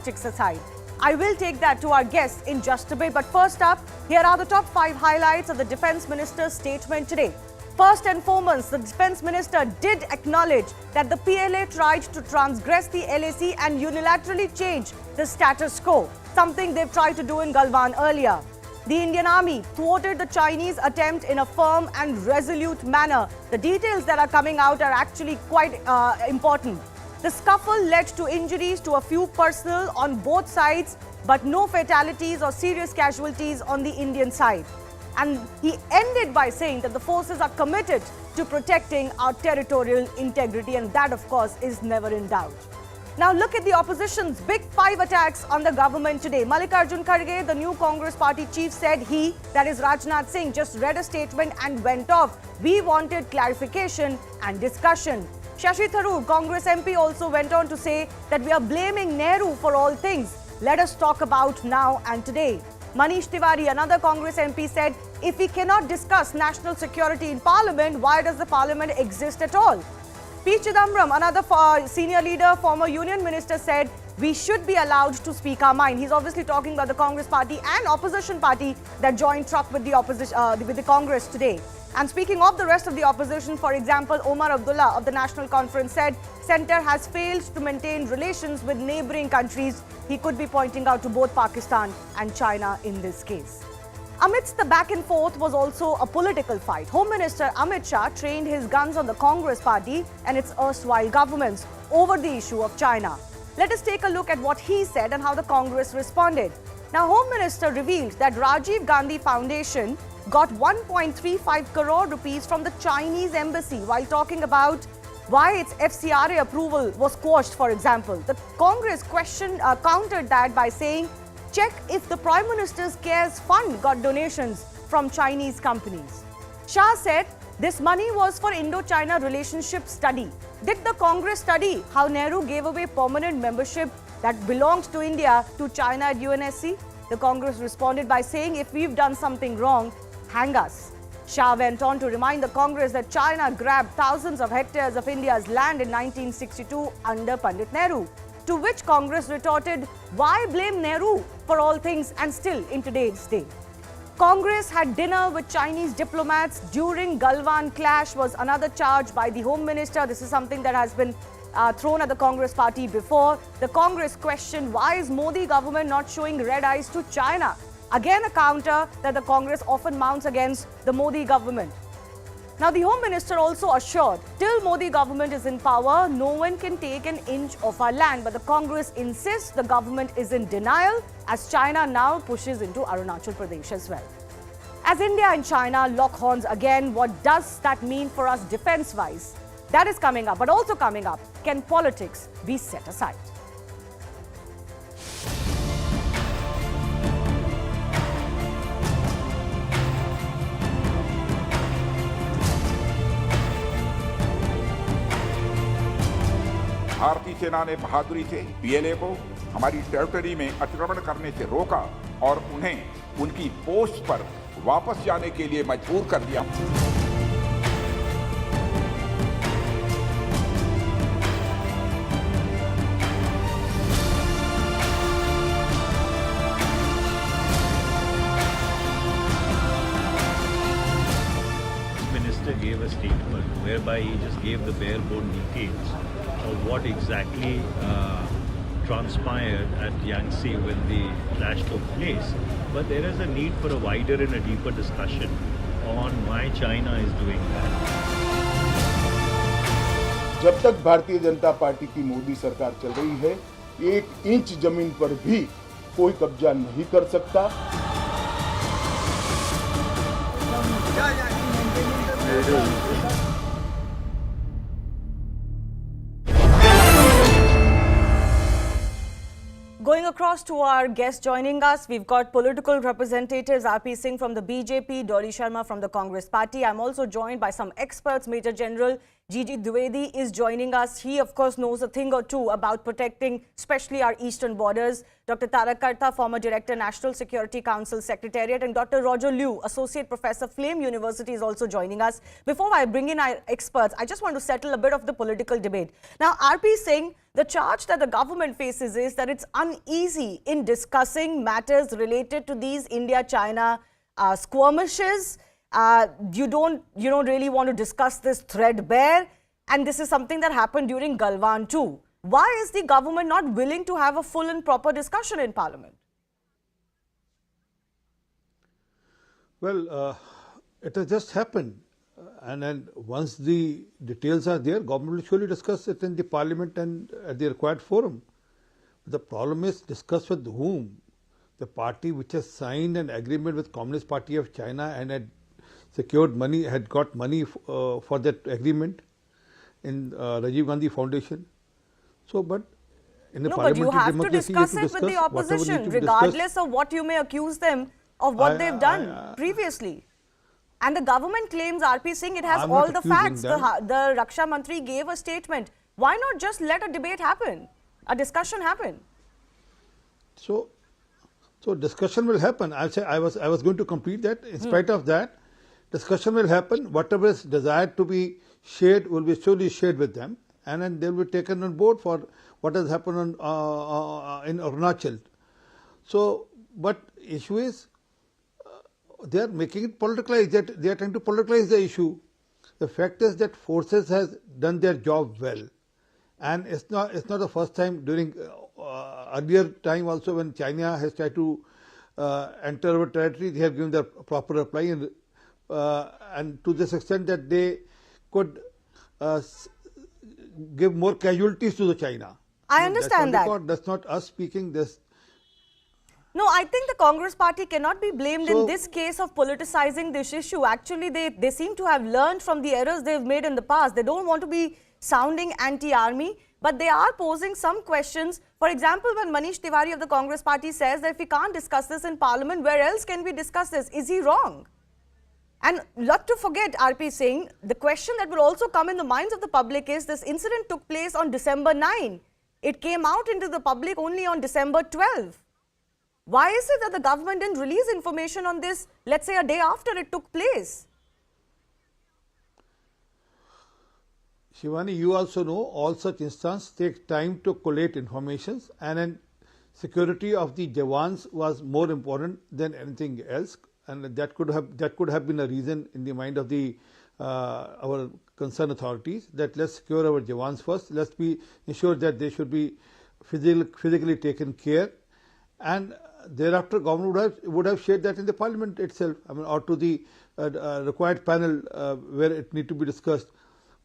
politics aside. I will take that to our guests in just a bit. But first up, here are the top 5 highlights of the Defence Minister's statement today. First and foremost, the Defence Minister did acknowledge that the PLA tried to transgress the LAC and unilaterally change the status quo, something they've tried to do in Galwan earlier. The Indian Army thwarted the Chinese attempt in a firm and resolute manner. The details that are coming out are actually quite important. The scuffle led to injuries to a few personnel on both sides, but no fatalities or serious casualties on the Indian side. And he ended by saying that the forces are committed to protecting our territorial integrity, and that, of course, is never in doubt. Now look at the opposition's big 5 attacks on the government today. Mallikarjun Kharge, the new Congress party chief, said he, that is Rajnath Singh, just read a statement and went off. We wanted clarification and discussion. Shashi Tharoor, Congress MP, also went on to say that we are blaming Nehru for all things. Let us talk about now and today. Manish Tiwari, another Congress MP, said, if we cannot discuss national security in Parliament, why does the Parliament exist at all? P. Chidambaram, another senior leader, former Union Minister, said we should be allowed to speak our mind. He's obviously talking about the Congress party and opposition party that joined truck with the Congress today. And speaking of the rest of the opposition, for example, Omar Abdullah of the National Conference said Centre has failed to maintain relations with neighbouring countries. He could be pointing out to both Pakistan and China in this case. Amidst the back and forth was also a political fight. Home Minister Amit Shah trained his guns on the Congress party and its erstwhile governments over the issue of China. Let us take a look at what he said and how the Congress responded. Now, Home Minister revealed that Rajiv Gandhi Foundation got 1.35 crore rupees from the Chinese embassy while talking about why its FCRA approval was quashed, for example. The Congress countered that by saying, check if the Prime Minister's CARES Fund got donations from Chinese companies. Shah said this money was for Indo-China relationship study. Did the Congress study how Nehru gave away permanent membership that belonged to India to China at UNSC? The Congress responded by saying, if we've done something wrong, hang us. Shah went on to remind the Congress that China grabbed thousands of hectares of India's land in 1962 under Pandit Nehru. To which Congress retorted, why blame Nehru for all things and still in today's day? Congress had dinner with Chinese diplomats during Galwan clash was another charge by the Home Minister. This is something that has been thrown at the Congress party before. The Congress questioned, why is Modi government not showing red eyes to China? Again, a counter that the Congress often mounts against the Modi government. Now, the Home Minister also assured, till Modi government is in power, no one can take an inch of our land. But the Congress insists the government is in denial as China now pushes into Arunachal Pradesh as well. As India and China lock horns again, what does that mean for us defence-wise? That is coming up, but also coming up, can politics be set aside? भारतीय सेना ने बहादुरी से PLA को हमारी territory में अतिक्रमण करने से रोका और उन्हें उनकी पोस्ट पर वापस जाने के लिए मजबूर कर दिया। Minister gave a statement whereby he just gave the bare bone details of what exactly transpired at Yangtze when the clash took place. But there is a need for a wider and a deeper discussion on why China is doing that. जब तक Bharatiya Janata party की मोदी सरकार चल रही है, 1 inch जमीन पर भी कोई कब्जा नहीं कर सकता। Going across to our guests joining us, we've got political representatives R.P. Singh from the BJP, Dolly Sharma from the Congress party. I'm also joined by some experts. Major General G.G. Dwivedi is joining us. He, of course, knows a thing or two about protecting especially our eastern borders. Dr. Tarak Karta, former Director, National Security Council Secretariat, and Dr. Roger Liu, Associate Professor, Flame University, is also joining us. Before I bring in our experts, I just want to settle a bit of the political debate. Now, R.P. Singh, The charge that the government faces is that it's uneasy in discussing matters related to these India-China skirmishes. You don't really want to discuss this threadbare, and this is something that happened during Galwan too. Why is the government not willing to have a full and proper discussion in Parliament? Well, it has just happened, and then once the details are there, government will surely discuss it in the Parliament and at the required forum. The problem is, discuss with whom? The party which has signed an agreement with Communist Party of China and had secured money, had got money for that agreement in Rajiv Gandhi Foundation. So, but in the but you parliamentary have to democracy, discuss you have it to with the discuss whatever opposition, need to regardless discuss. of what you may accuse them of what they've done previously. And the government claims, RP Singh, it has I'm all not the accusing facts. them. The Raksha Mantri gave a statement. Why not just let a debate happen, a discussion happen? So discussion will happen. I was going to complete that. In spite of that, discussion will happen. Whatever is desired to be shared will be surely shared with them, and then they will be taken on board for what has happened in Arunachal. So, but issue is they are making it politicized. That they are trying to politicize the issue. The fact is that forces has done their job well, and it's not the first time. During earlier time also, when China has tried to enter our territory, they have given their proper reply, and to this extent that they could give more casualties to the China. I understand that. That's not us speaking. This. No, I think the Congress party cannot be blamed in this case of politicizing this issue. Actually, they seem to have learned from the errors they've made in the past. They don't want to be sounding anti-army, but they are posing some questions. For example, when Manish Tiwari of the Congress party says that if we can't discuss this in Parliament, where else can we discuss this? Is he wrong? And not to forget, RP Singh, the question that will also come in the minds of the public is this incident took place on December 9. It came out into the public only on December 12. Why is it that the government didn't release information on this, let's say, a day after it took place? Shivani, you also know all such instances take time to collate informations, and then security of the Jawans was more important than anything else, and that could have been a reason in the mind of the our concerned authorities that let's secure our Jawans first. Let's be ensure that they should be physically taken care, and thereafter government would have shared that in the Parliament itself, I mean, or to the required panel where it need to be discussed.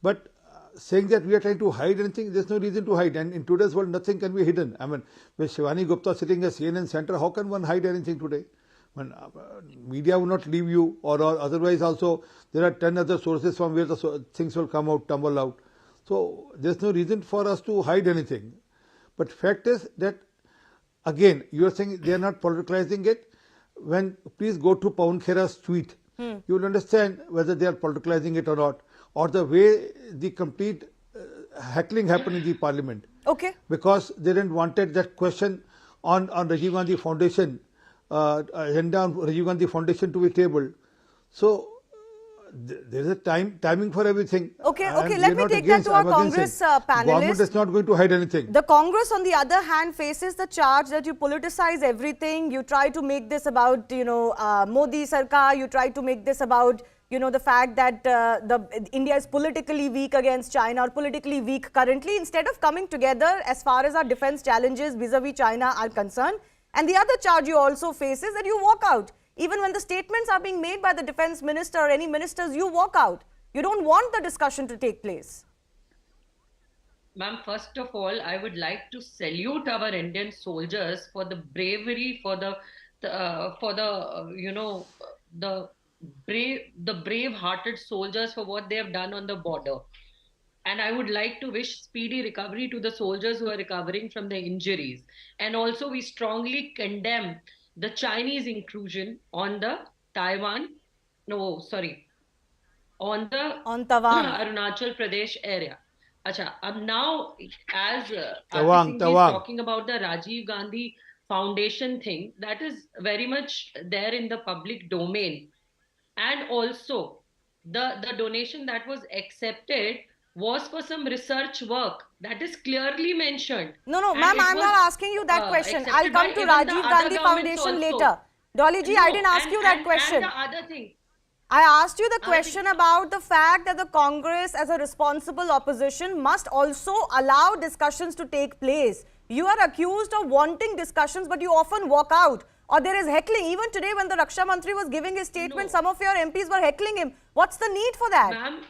But saying that we are trying to hide anything, there's no reason to hide. And in today's world, nothing can be hidden. I mean, with Shivani Gupta sitting as CNN center, how can one hide anything today? I mean, media will not leave you, or otherwise also there are 10 other sources from where the things will come out, tumble out. So there's no reason for us to hide anything. But fact is that, again, you are saying they are not politicizing it. When please go to Pawan Khera's tweet, you will understand whether they are politicizing it or not, or the way the complete heckling happened in the Parliament. Okay. Because they didn't wanted that question on Rajiv Gandhi Foundation, agenda on Rajiv Gandhi Foundation to be tabled. So there is a timing for everything. Okay, let me take that to our Congress panelists. Government is not going to hide anything. The Congress, on the other hand, faces the charge that you politicize everything. You try to make this about, Modi Sarkar. You try to make this about, the fact that India is politically weak against China, or politically weak currently, instead of coming together as far as our defense challenges vis-a-vis China are concerned. And the other charge you also face is that you walk out. Even when the statements are being made by the defense minister or any ministers, you walk out. You don't want the discussion to take place. Ma'am, first of all, I would like to salute our Indian soldiers for the bravery, for the brave-hearted soldiers for what they have done on the border. And I would like to wish speedy recovery to the soldiers who are recovering from their injuries. And also, we strongly condemn the Chinese intrusion on the Tawang Arunachal Pradesh area. Now, as Tawang. is talking about the Rajiv Gandhi Foundation thing, that is very much there in the public domain. And also, the donation that was accepted was for some research work. That is clearly mentioned. No, no, And ma'am, it I'm was, not asking you that question. I'll accepted by come to even the Rajiv other Gandhi governments Foundation also. later. Dolly ji, I didn't ask you that question. And the other thing, I asked you the question about the fact that the Congress, as a responsible opposition, must also allow discussions to take place. You are accused of wanting discussions, but you often walk out. Or there is heckling. Even today, when the Raksha Mantri was giving his statement, some of your MPs were heckling him. What's the need for that? ma'am,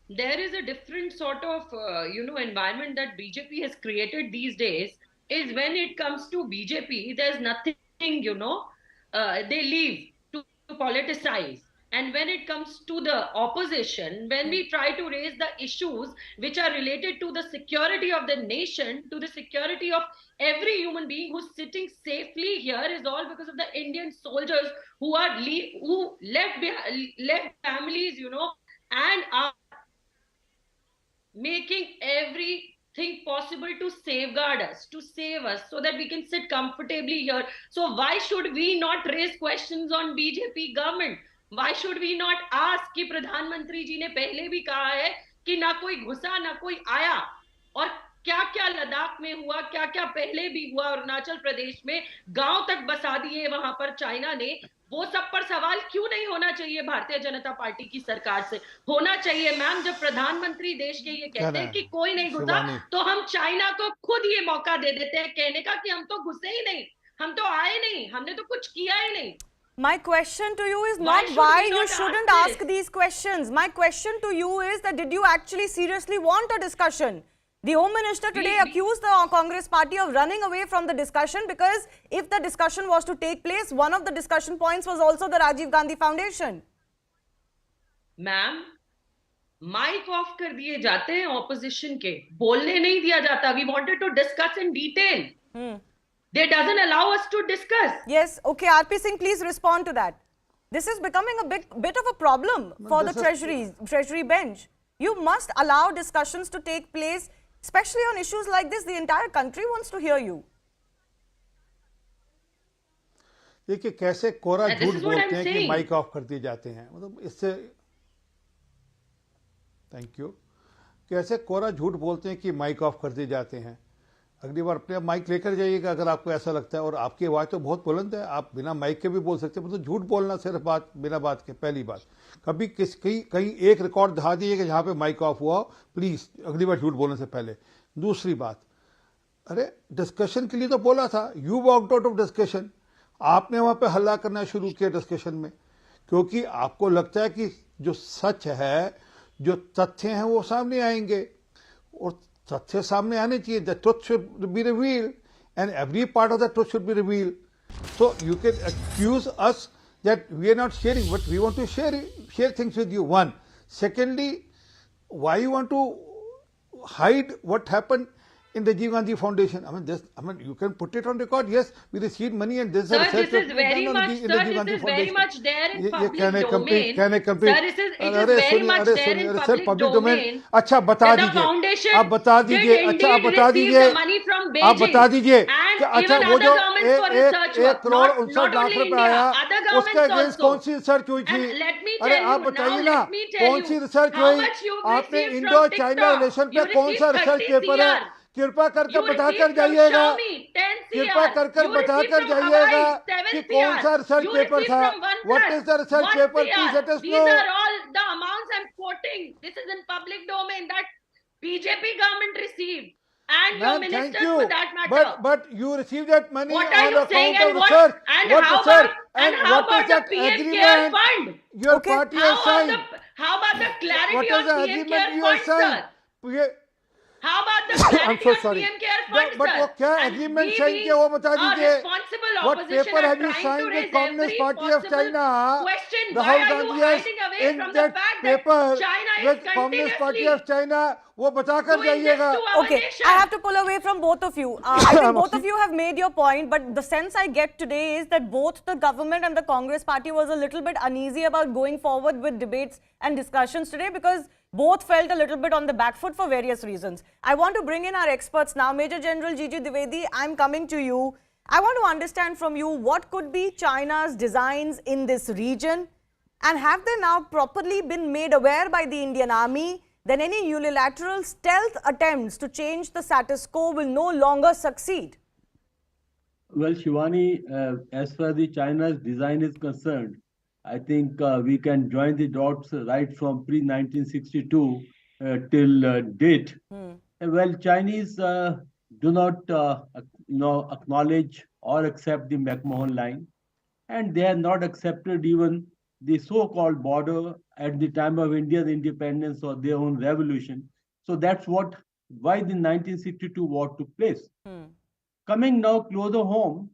there is a different sort of environment that BJP has created these days. Is when it comes to BJP, there's nothing, they leave to politicize. And when it comes to the opposition, when we try to raise the issues which are related to the security of the nation, to the security of every human being who's sitting safely here, is all because of the Indian soldiers who are who left families, and are making everything possible to safeguard us, to save us, so that we can sit comfortably here. So why should we not raise questions on BJP government? Why should we not ask कि प्रधानमंत्री जी ने पहले भी कहा है कि ना कोई घुसा ना कोई आया, और क्या क्या लद्दाख में हुआ, क्या क्या पहले भी हुआ, अरुणाचल प्रदेश में गांव तक बसा दिए वहां पर चाइना ने, वो सब पर सवाल क्यों नहीं होना चाहिए भारतीय जनता पार्टी की सरकार से? होना चाहिए मैम। जब प्रधानमंत्री देश के ये कहते हैं कि कोई नहीं घुसा, तो हम चाइना को खुद ये मौका दे देते हैं कहने का कि हम तो घुसे ही नहीं, हम तो आए नहीं, हमने तो कुछ किया ही नहीं। My question to you is not why you shouldn't ask these questions. My question to you is that did you actually seriously want a discussion? The Home Minister today accused the Congress party of running away from the discussion, because if the discussion was to take place, one of the discussion points was also the Rajiv Gandhi Foundation. Ma'am, mike off कर दिए जाते हैं opposition के, बोलने नहीं दिया जाता. We wanted to discuss in detail. They doesn't allow us to discuss. Yes, okay, RP Singh, please respond to that. This is becoming a bit of a problem for the Treasury bench. You must allow discussions to take place, especially on issues like this. The entire country wants to hear you. देखिए कैसे कोरा झूठ बोलते हैं कि mic off कर दिए जाते हैं, मतलब इससे थैंक यू, कैसे कोरा झूठ बोलते हैं कि माइक ऑफ कर दिए जाते हैं. अगली बार अपने माइक लेकर जाइएगा अगर आपको ऐसा लगता है. और आपकी आवाज़ तो बहुत बुलंद है, आप बिना माइक के भी बोल सकते हैं, मतलब झूठ बोलना सिर्फ बात बिना बात के. पहली बात, कभी कहीं एक रिकॉर्ड दिखा दीजिएगा जहाँ पे माइक ऑफ हुआ, प्लीज़ अगली बार झूठ बोलने से पहले. दूसरी बात, अरे डिस्कशन के लिए तो बोला था, you walked out of discussion. आपने वहाँ पे हल्ला करना शुरू किया डिस्कशन में, क्योंकि आपको लगता है कि जो सच है, जो तथ्य हैं वो सामने आएंगे, और तथ्य सामने आने चाहिए. The truth should be revealed and every part of the truth should be revealed. So you can accuse us that we are not sharing, but we want to share things with you. One. Secondly, why you want to hide what happened in the Rajiv Gandhi Foundation? I mean, you can put it on record. Yes, we received money, and this is this is very much, sir, this is very much there in public domain. Can I complete? Sir, it is very much there in public domain. अच्छा बता दीजिए, आप बता दीजिए, अच्छा आप बता दीजिए, आप बता दीजिए कि अच्छा वो जो 1 करोड़ 59 लाख रुपए आया, उसके अगेंस्ट कौन सी रिसर्च हुई थी? अरे आप बताइए ना, कौन सी रिसर्च हुई? आपने इंडो चाइना रिलेशन पे कौन सा रिसर्च पेपर है? कृपा करके बताकर जाइएगा, कृपा करके बताकर जाइएगा कि कौन सा रिसर्च पेपर था. What is the research paper? Please let us know. These are all the amounts I'm quoting. This is in public domain that BJP government received, and your ministers for that matter. But you received that money what are on you account saying, of and research. what research? and how what is about the that PM agreement Care Fund? Your party has signed? How about the clarity What is the on PM agreement Care you Fund, have signed? sir? How about the clarity on PM Care Fund, but sir? वो क्या agreement sign किया वो बता दीजिए. What paper have you signed with Communist Party of China? Rahul Gandhi has in that paper with Communist Party of China. वो बताकर जाइएगा. Okay, I have to pull away from both of you. I think both of you have made your point, but the sense I get today is that both the government and the Congress party was a little bit uneasy about going forward with debates and discussions today, because both felt a little bit on the back foot for various reasons. I want to bring in our experts now. Major General Gigi Dwivedi, I'm coming to you. I want to understand from you what could be China's designs in this region, and have they now properly been made aware by the Indian Army then any unilateral stealth attempts to change the status quo will no longer succeed. Well, Shivani, as far as the China's design is concerned, I think we can join the dots right from pre-1962 till date. Well, Chinese do not, acknowledge or accept the McMahon line, and they have not accepted even the so-called border at the time of India's independence or their own revolution. So that's why the 1962 war took place. Coming now closer home,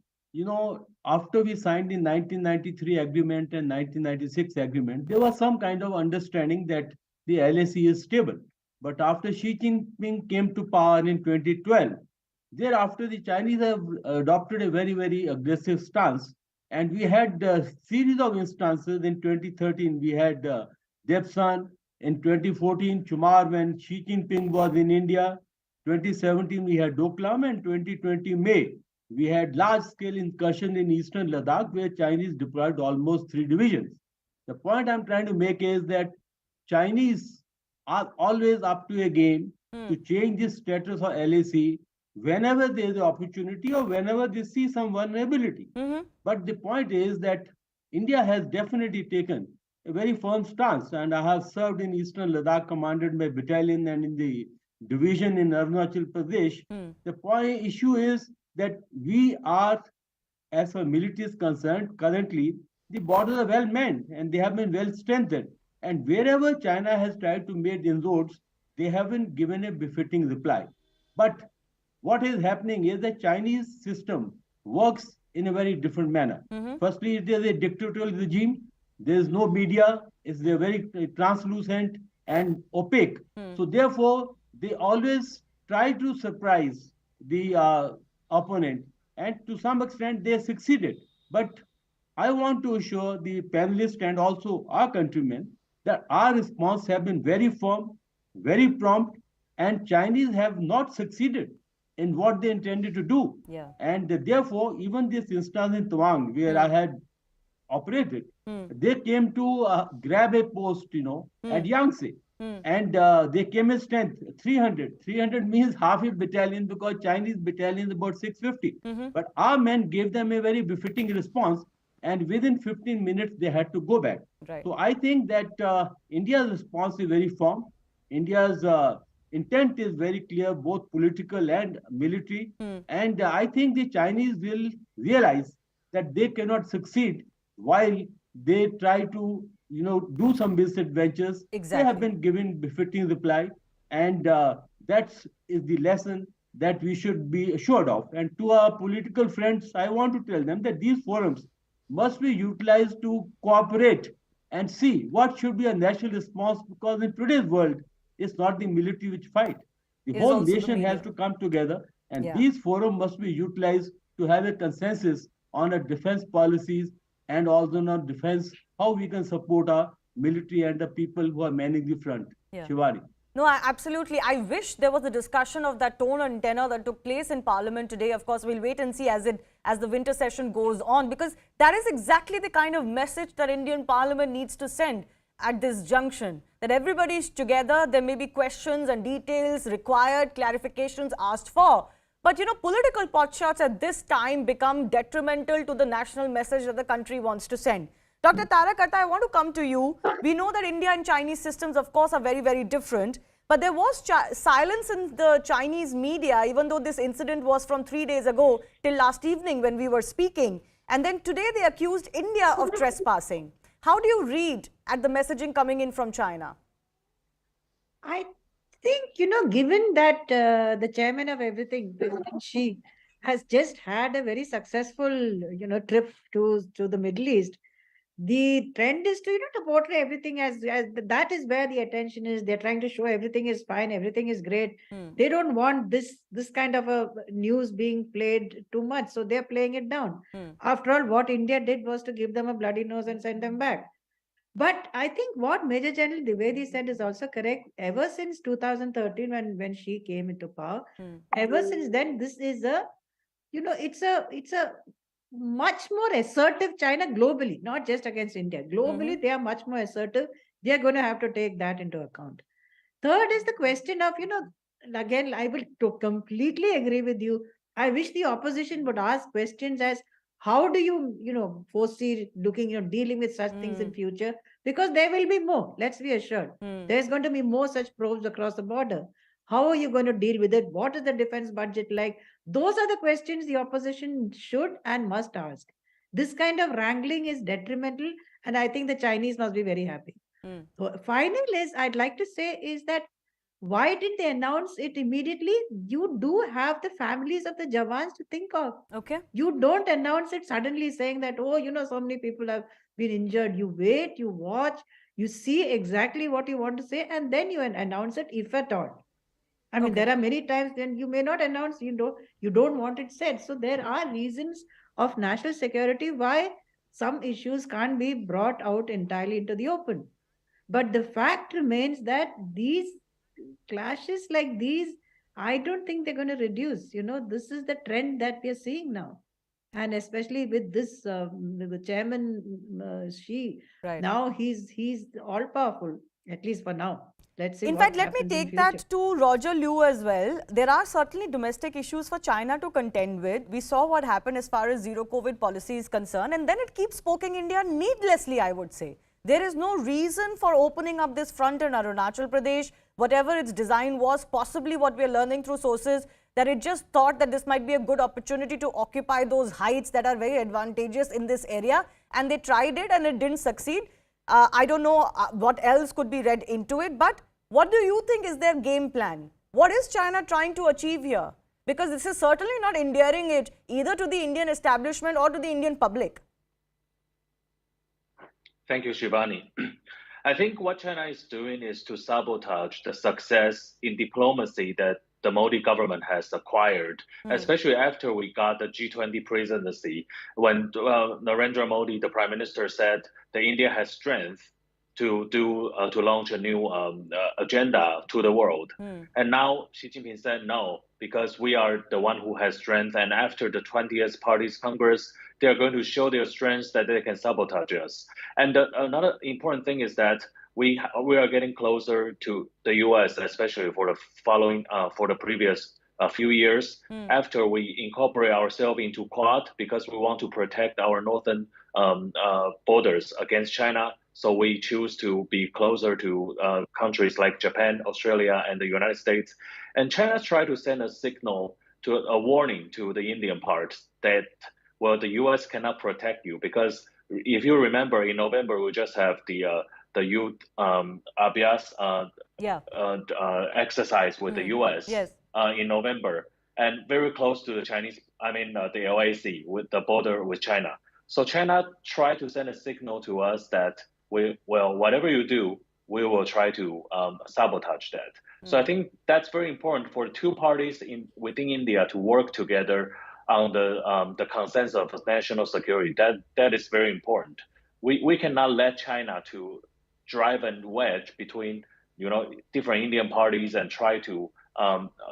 after we signed the 1993 agreement and 1996 agreement, there was some kind of understanding that the LAC is stable. But after Xi Jinping came to power in 2012, thereafter the Chinese have adopted a very, very aggressive stance. And we had a series of instances. In 2013, we had Debsan. In 2014, Chumar, when Xi Jinping was in India. 2017, we had Doklam, and 2020 May, we had large-scale incursion in eastern Ladakh, where Chinese deployed almost 3 divisions. The point I'm trying to make is that Chinese are always up to a game to change the status of LAC whenever there is an opportunity or whenever they see some vulnerability. But the point is that India has definitely taken a very firm stance, and I have served in eastern Ladakh, commanded by battalion and in the division in Arunachal Pradesh. The point issue is that we are, as far as military is concerned, currently the borders are well manned and they have been well strengthened. And wherever China has tried to make inroads, they haven't given a befitting reply. But what is happening is the Chinese system works in a very different manner. Firstly, it is a dictatorial regime. There is no media. It's very translucent and opaque. So therefore, they always try to surprise the opponent, and to some extent they succeeded. But I want to assure the panelists and also our countrymen that our response have been very firm, very prompt, and Chinese have not succeeded in what they intended to do. And therefore, even this instance in Tawang, where I had operated, they came to grab a post, at Yangtze. And they came in strength 300. 300 means half a battalion, because Chinese battalion is about 650. But our men gave them a very befitting response, and within 15 minutes they had to go back. So I think that India's response is very firm. India's intent is very clear, both political and military. And I think the Chinese will realize that they cannot succeed while they try to do some misadventures. They have been given befitting reply, and that is the lesson that we should be assured of. And to our political friends, I want to tell them that these forums must be utilized to cooperate and see what should be a national response, because in today's world, it's not the military which fight. The whole nation has to come together, and these forums must be utilized to have a consensus on a defense policies, and also on defense, how we can support our military and the people who are manning the front. Shivani. No, absolutely. I wish there was a discussion of that tone and tenor that took place in Parliament today. Of course, we'll wait and see as the winter session goes on, because that is exactly the kind of message that Indian Parliament needs to send at this junction, that everybody is together. There may be questions and details required, clarifications asked for. But, political potshots at this time become detrimental to the national message that the country wants to send. Dr. Tarakata, I want to come to you. We know that India and Chinese systems, of course, are very, very different. But there was silence in the Chinese media, even though this incident was from 3 days ago till last evening when we were speaking. And then today they accused India of trespassing. How do you read at the messaging coming in from China? I think, given that the chairman of everything, President Xi, has just had a very successful, trip to the Middle East, the trend is to, to portray everything as that is where the attention is. They're trying to show everything is fine, everything is great. They don't want this kind of a news being played too much, so they're playing it down. After all, what India did was to give them a bloody nose and send them back. But I think what Major General Dwivedi said is also correct. Ever since 2013, when she came into power, ever since then, this is it's a much more assertive China globally, not just against India. Globally, they are much more assertive. They are going to have to take that into account. Third is the question of, again, I will completely agree with you. I wish the opposition would ask questions as how do you, foresee looking, dealing with such things in future? Because there will be more, let's be assured. There's going to be more such probes across the border. How are you going to deal with it? What is the defense budget like? Those are the questions the opposition should and must ask. This kind of wrangling is detrimental, and I think the Chinese must be very happy. So final is I'd like to say is that why didn't they announce it immediately? You do have the families of the Jawans to think of. Okay. You don't announce it suddenly saying that, oh, so many people have been injured. You wait, you watch, you see exactly what you want to say, and then you announce it if at all. I mean, Okay. there are many times when you may not announce, you don't want it said. So there are reasons of national security why some issues can't be brought out entirely into the open. But the fact remains that these clashes like these, I don't think they're going to reduce. This is the trend that we are seeing now. And especially with this, the chairman, Xi, Right. now he's all powerful, at least for now. Let's see In what fact, let me happens in take future. that to Roger Liu as well. There are certainly domestic issues for China to contend with. We saw what happened as far as zero COVID policy is concerned, and then it keeps poking India needlessly, I would say. There is no reason for opening up this front in Arunachal Pradesh. Whatever its design was, possibly what we are learning through sources, that it just thought that this might be a good opportunity to occupy those heights that are very advantageous in this area. And they tried it and it didn't succeed. I don't know what else could be read into it, but what do you think is their game plan? What is China trying to achieve here? Because this is certainly not endearing it either to the Indian establishment or to the Indian public. Thank you, Shivani. I think what China is doing is to sabotage the success in diplomacy that the Modi government has acquired, especially after we got the G20 presidency, when Narendra Modi, the prime minister, said that India has strength to launch a new agenda to the world. And now Xi Jinping said no, because we are the one who has strength. And after the 20th Party's Congress, they are going to show their strengths that they can sabotage us. And another important thing is that we are getting closer to the U.S., especially for the previous few years after we incorporate ourselves into Quad, because we want to protect our northern borders against China. So we choose to be closer to countries like Japan, Australia, and the United States. And China tried to send a signal, a warning to the Indian part that, well, the U.S. cannot protect you, because if you remember, in November we just have the youth Abhyas exercise with the U.S. In November, and very close to the Chinese, the LAC with the border with China. So China tried to send a signal to us that whatever you do, we will try to sabotage that. So I think that's very important for two parties within India to work together on the consensus of national security. That is very important. We cannot let China to drive and wedge between different Indian parties and try to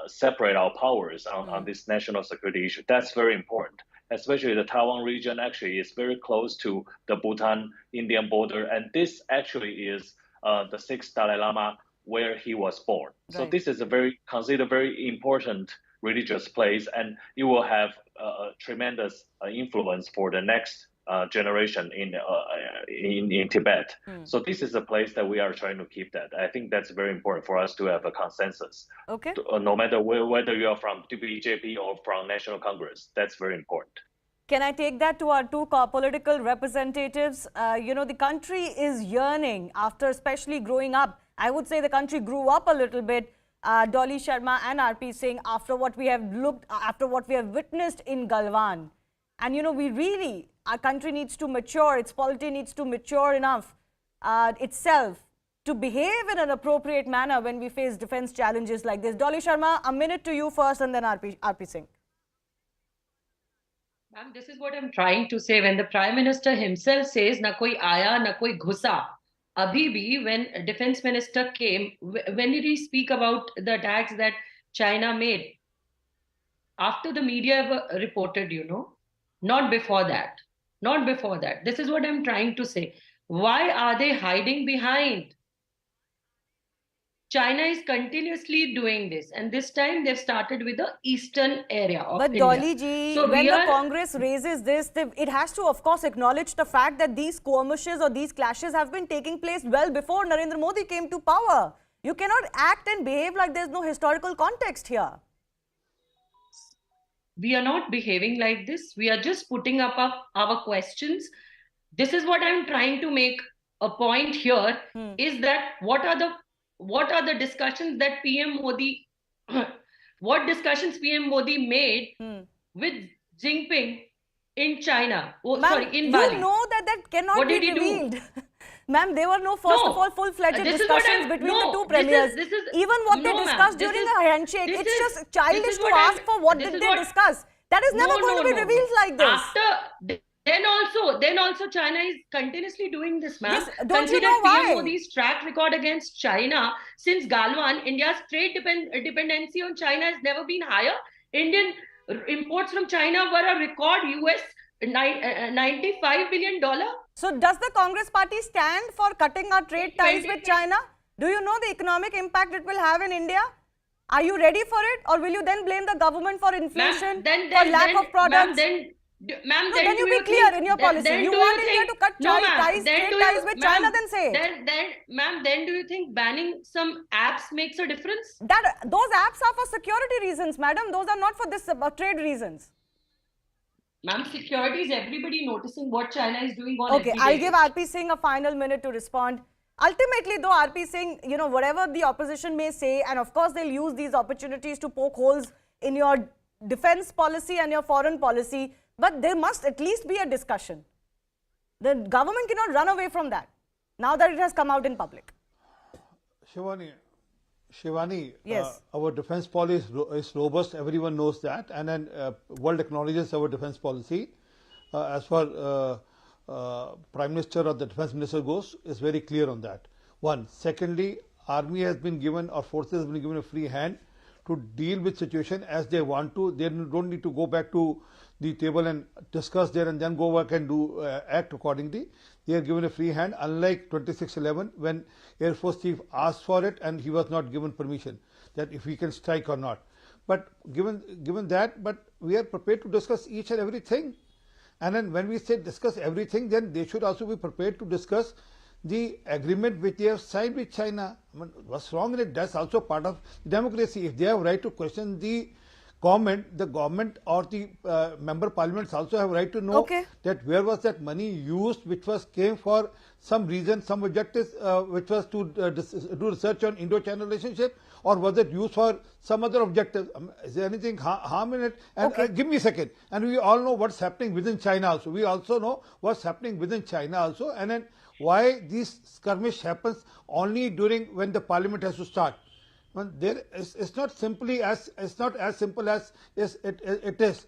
separate our powers on this national security issue. That's very important. Especially the Tawang region actually is very close to the Bhutan-Indian border, and this actually is the sixth Dalai Lama where he was born. Right. So this is considered very important religious place, and it will have a tremendous influence for the next generation in Tibet. So this is a place that we are trying to keep that. I think that's very important for us to have a consensus. Okay. No matter whether you are from BJP or from National Congress, that's very important. Can I take that to our two political representatives? The country is yearning after, especially growing up. I would say the country grew up a little bit. Dolly Sharma and RP Singh, after what we have witnessed in Galwan. And our country needs to mature, its polity needs to mature enough itself to behave in an appropriate manner when we face defense challenges like this. Dolly Sharma, a minute to you first, and then RP Singh. Ma'am, this is what I'm trying to say. When the Prime Minister himself says, na koi aaya, na koi ghusa. Abhi bhi, when Defense Minister came, when did he speak about the attacks that China made? After the media reported, not before that. Not before that. This is what I'm trying to say. Why are they hiding behind? China is continuously doing this, and this time they've started with the eastern area of But India. Dolly ji, So when we the are- Congress raises this, it has to, of course, acknowledge the fact that these skirmishes or these clashes have been taking place well before Narendra Modi came to power. You cannot act and behave like there's no historical context here. We are not behaving like this. We are just putting up our questions. This is what I'm trying to make a point here, is that what are the discussions that PM Modi, what discussions PM Modi made with Jinping in China, in Bali. You know that cannot What be did he do? revealed. Ma'am, there were no, first of all, full-fledged This is what discussions I'm- between no, the two this is- premiers. this is- Even what they no, ma'am, discussed this during is- the handshake, this it's is- just this childish is to what ask I'm- for what this did is they what- discuss. That is never going to be revealed like this. Then also China is continuously doing this, ma'am. Yes, don't you Consider know why? PM Modi's track record against China since Galwan. India's trade dependency on China has never been higher. Indian imports from China were a record US $95 billion. So does the Congress party stand for cutting our trade ties with China? Do you know the economic impact it will have in India? Are you ready for it, or will you then blame the government for inflation, for lack of products? Ma'am, No, then you be clear in your policy. You want India to cut trade ties with China, then say it. Ma'am, then do you think banning some apps makes a difference? Those apps are for security reasons, madam. Those are not for this trade reasons. Ma'am, security is everybody noticing what China is doing on Okay, everyday I'll give basis. RP Singh a final minute to respond. Ultimately, though, RP Singh, you know, whatever the opposition may say, and of course they'll use these opportunities to poke holes in your defense policy and your foreign policy, but there must at least be a discussion. The government cannot run away from that, now that it has come out in public. Shivani, Yes. our defense policy is robust, everyone knows that, and then world acknowledges our defense policy. As far Prime Minister or the Defense Minister goes, is very clear on that. One. Secondly, Army has been given, or forces has been given a free hand to deal with situation as they want to. They don't need to go back to the table and discuss there and then go back and do act accordingly. They are given a free hand, unlike 2611 when Air Force Chief asked for it and he was not given permission that if he can strike or not. But given that, but we are prepared to discuss each and everything. And then when we say discuss everything, then they should also be prepared to discuss the agreement which they have signed with China. I mean, what's wrong in it? That's also part of democracy. If they have right to question the government or the member parliaments also have right to know that where was that money used, which came for some reason, some objectives, which was to do research on Indo-China relationship, or was it used for some other objective? Is there anything harm in it? And give me a second. And we all know what's happening within China also. We also know what's happening within China also, and then why this skirmish happens only during when the parliament has to start. It's not as simple as it is.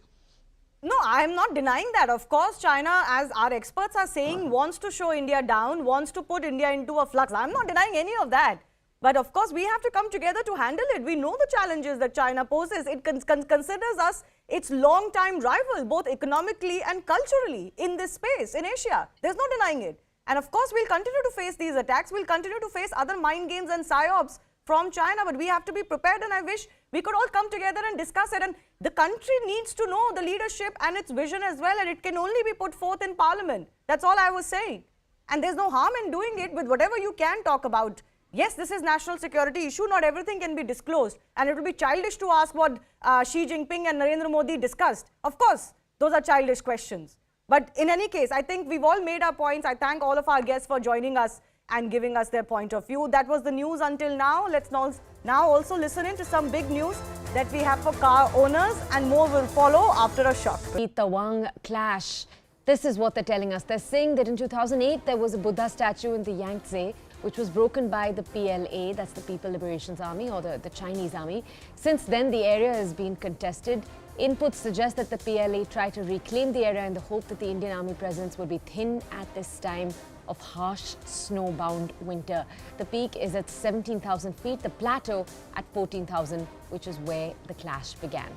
No, I am not denying that. Of course, China, as our experts are saying, wants to show India down, wants to put India into a flux. I'm not denying any of that. But of course, we have to come together to handle it. We know the challenges that China poses. It considers us its long-time rival, both economically and culturally, in this space, in Asia. There's no denying it. And of course, we'll continue to face these attacks. We'll continue to face other mind games and psyops from China, but we have to be prepared, and I wish we could all come together and discuss it. And the country needs to know the leadership and its vision as well, and it can only be put forth in Parliament. That's all I was saying. And there's no harm in doing it with whatever you can talk about. Yes, this is national security issue. Not everything can be disclosed, and it will be childish to ask what Xi Jinping and Narendra Modi discussed. Of course, those are childish questions. But in any case, I think we've all made our points. I thank all of our guests for joining us and giving us their point of view. That was the news until now. Let's now also listen in to some big news that we have for car owners, and more will follow after a short break. The Tawang clash. This is what they're telling us. They're saying that in 2008, there was a Buddha statue in the Yangtze, which was broken by the PLA, that's the People Liberations Army, or the Chinese army. Since then, the area has been contested. Inputs suggest that the PLA tried to reclaim the area in the hope that the Indian army presence would be thin at this time of harsh snowbound winter. The peak is at 17,000 feet, the plateau at 14,000, which is where the clash began.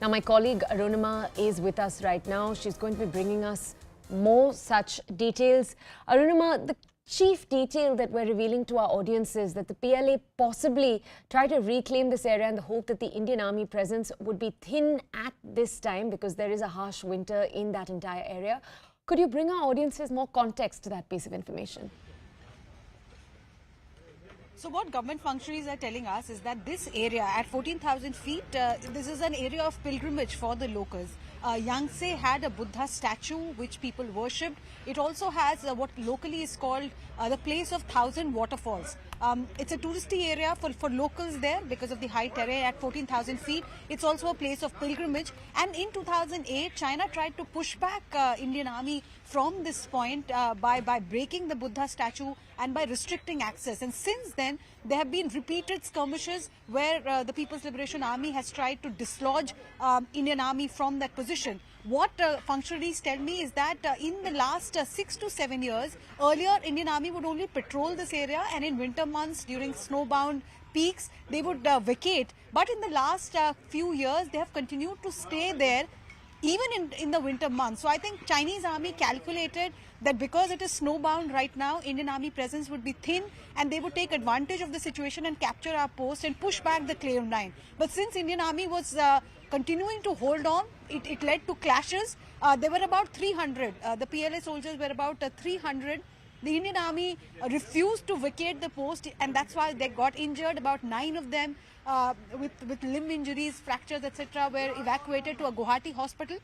Now, my colleague Arunima is with us right now. She's going to be bringing us more such details. Arunima, the chief detail that we're revealing to our audiences, that the PLA possibly try to reclaim this area in the hope that the Indian Army presence would be thin at this time because there is a harsh winter in that entire area. Could you bring our audiences more context to that piece of information? So what government functionaries are telling us is that this area at 14,000 feet, this is an area of pilgrimage for the locals. Yangtze had a Buddha statue which people worshipped. It also has what locally is called the place of 1,000 waterfalls. It's a touristy area for locals there because of the high terrain at 14,000 feet. It's also a place of pilgrimage. And in 2008, China tried to push back Indian Army from this point by breaking the Buddha statue and by restricting access. And since then, there have been repeated skirmishes where the People's Liberation Army has tried to dislodge Indian Army from that position. What functionaries tell me is that in the last 6 to 7 years, earlier Indian Army would only patrol this area, and in winter months during snowbound peaks, they would vacate. But in the last few years, they have continued to stay there even in the winter months. So I think Chinese army calculated that because it is snowbound right now, Indian army presence would be thin and they would take advantage of the situation and capture our post and push back the claim line. But since Indian army was continuing to hold on, it led to clashes. There were about 300. The PLA soldiers were about 300. The Indian army refused to vacate the post, and that's why they got injured. About 9 of them with limb injuries, fractures, etc. were evacuated to a Guwahati hospital.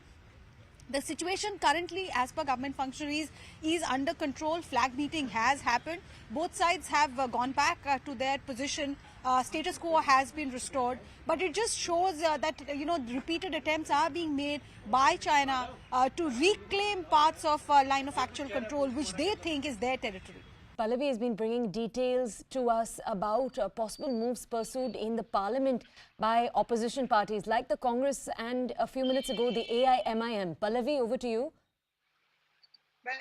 The situation currently, as per government functionaries, is under control. Flag meeting has happened. Both sides have gone back to their position. Status quo has been restored. But it just shows that, repeated attempts are being made by China to reclaim parts of line of actual control, which they think is their territory. Pallavi has been bringing details to us about possible moves pursued in the parliament by opposition parties like the Congress and a few minutes ago the AIMIM. Pallavi, over to you. Well,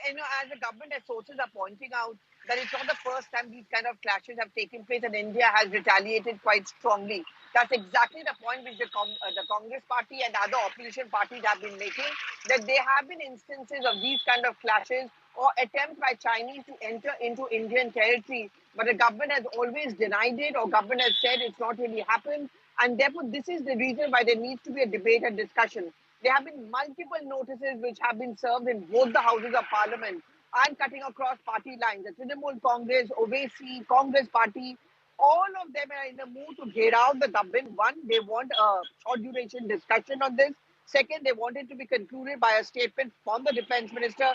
as the government as sources are pointing out, that it's not the first time these kind of clashes have taken place and India has retaliated quite strongly. That's exactly the point which the Congress party and other opposition parties have been making, that there have been instances of these kind of clashes or attempts by Chinese to enter into Indian territory, but the government has always denied it, or government has said it's not really happened, and therefore this is the reason why there needs to be a debate and discussion. There have been multiple notices which have been served in both the houses of parliament and cutting across party lines. The Trinamool Congress, Owaisi, Congress party, all of them are in the mood to get out the government. One, they want a short duration discussion on this. Second, they want it to be concluded by a statement from the defense minister.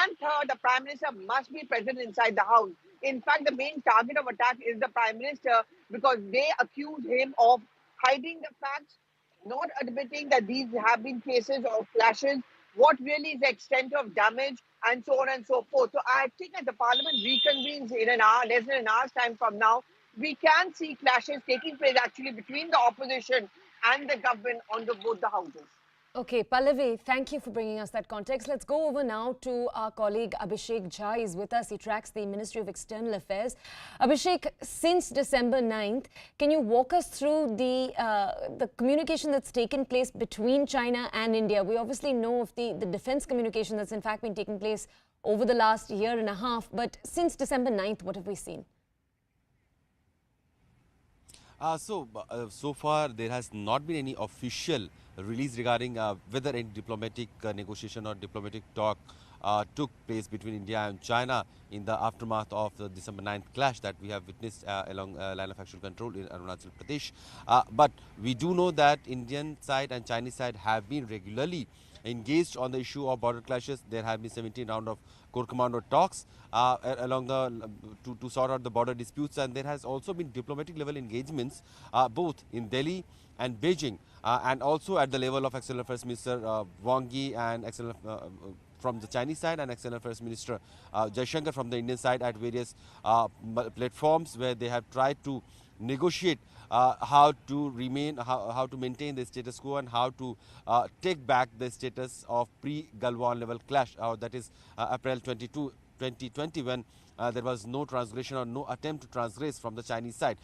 And third, the prime minister must be present inside the house. In fact, the main target of attack is the prime minister because they accuse him of hiding the facts, not admitting that these have been cases of clashes, what really is the extent of damage, and so on and so forth. So I think as the parliament reconvenes in an hour, less than an hour's time from now, we can see clashes taking place actually between the opposition and the government on both the houses. Okay, Pallavi, thank you for bringing us that context. Let's go over now to our colleague Abhishek Jha. He's with us. He tracks the Ministry of External Affairs. Abhishek, since December 9th, can you walk us through the communication that's taken place between China and India? We obviously know of the defense communication that's in fact been taking place over the last year and a half. But since December 9th, what have we seen? So far, there has not been any official release regarding whether any diplomatic negotiation or diplomatic talk took place between India and China in the aftermath of the December 9th clash that we have witnessed along line of actual control in Arunachal Pradesh. But we do know that Indian side and Chinese side have been regularly engaged on the issue of border clashes. There have been 17 rounds of core commando talks along the to sort out the border disputes, and there has also been diplomatic level engagements both in Delhi and Beijing, and also at the level of External Affairs Minister Wang Yi and from the Chinese side, and External Affairs Minister Jaishankar from the Indian side at various platforms where they have tried to negotiate how to maintain the status quo and how to take back the status of pre-Galwan level clash, that is April 22, 2020, when there was no transgression or no attempt to transgress from the Chinese side.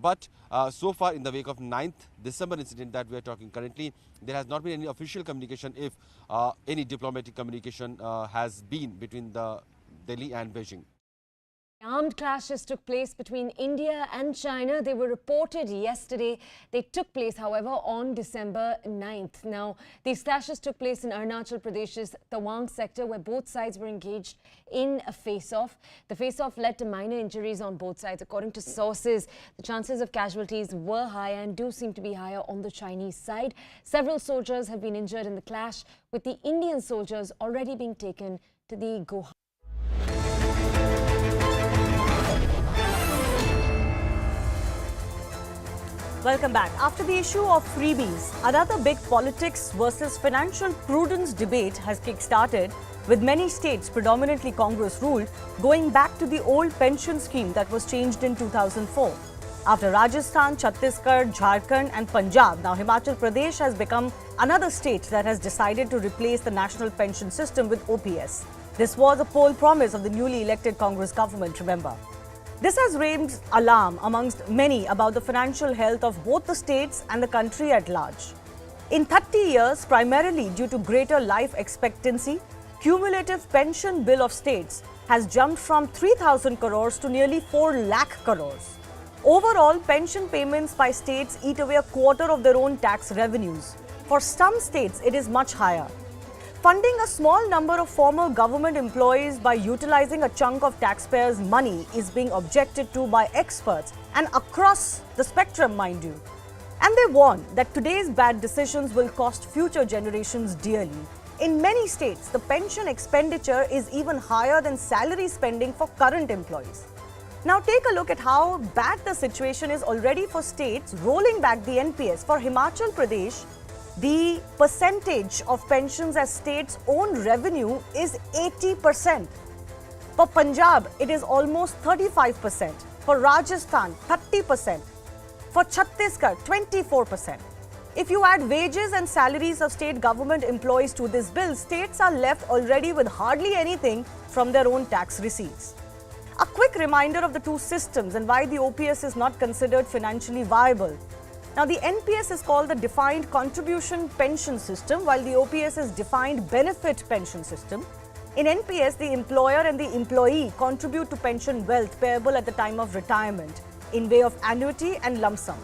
But so far, in the wake of 9th December incident that we are talking currently, there has not been any official communication, if any diplomatic communication has been between the Delhi and Beijing. Armed clashes took place between India and China. They were reported yesterday. They took place, however, on December 9th. Now, these clashes took place in Arunachal Pradesh's Tawang sector, where both sides were engaged in a face-off. The face-off led to minor injuries on both sides. According to sources, the chances of casualties were high and do seem to be higher on the Chinese side. Several soldiers have been injured in the clash, with the Indian soldiers already being taken to the Guwahati. Welcome back. After the issue of freebies, another big politics versus financial prudence debate has kick-started, with many states, predominantly Congress-ruled, going back to the old pension scheme that was changed in 2004. After Rajasthan, Chhattisgarh, Jharkhand and Punjab, now Himachal Pradesh has become another state that has decided to replace the national pension system with OPS. This was a poll promise of the newly elected Congress government, remember. This has raised alarm amongst many about the financial health of both the states and the country at large. In 30 years, primarily due to greater life expectancy, cumulative pension bill of states has jumped from 3,000 crores to nearly 4 lakh crores. Overall, pension payments by states eat away a quarter of their own tax revenues. For some states, it is much higher. Funding a small number of former government employees by utilizing a chunk of taxpayers' money is being objected to by experts and across the spectrum, mind you. And they warn that today's bad decisions will cost future generations dearly. In many states, the pension expenditure is even higher than salary spending for current employees. Now take a look at how bad the situation is already for states rolling back the NPS. For Himachal Pradesh, the percentage of pensions as states' own revenue is 80%. For Punjab, it is almost 35%. For Rajasthan, 30%. For Chhattisgarh, 24%. If you add wages and salaries of state government employees to this bill, states are left already with hardly anything from their own tax receipts. A quick reminder of the two systems and why the OPS is not considered financially viable. Now, the NPS is called the Defined Contribution Pension System, while the OPS is Defined Benefit Pension System. In NPS, the employer and the employee contribute to pension wealth payable at the time of retirement in way of annuity and lump sum.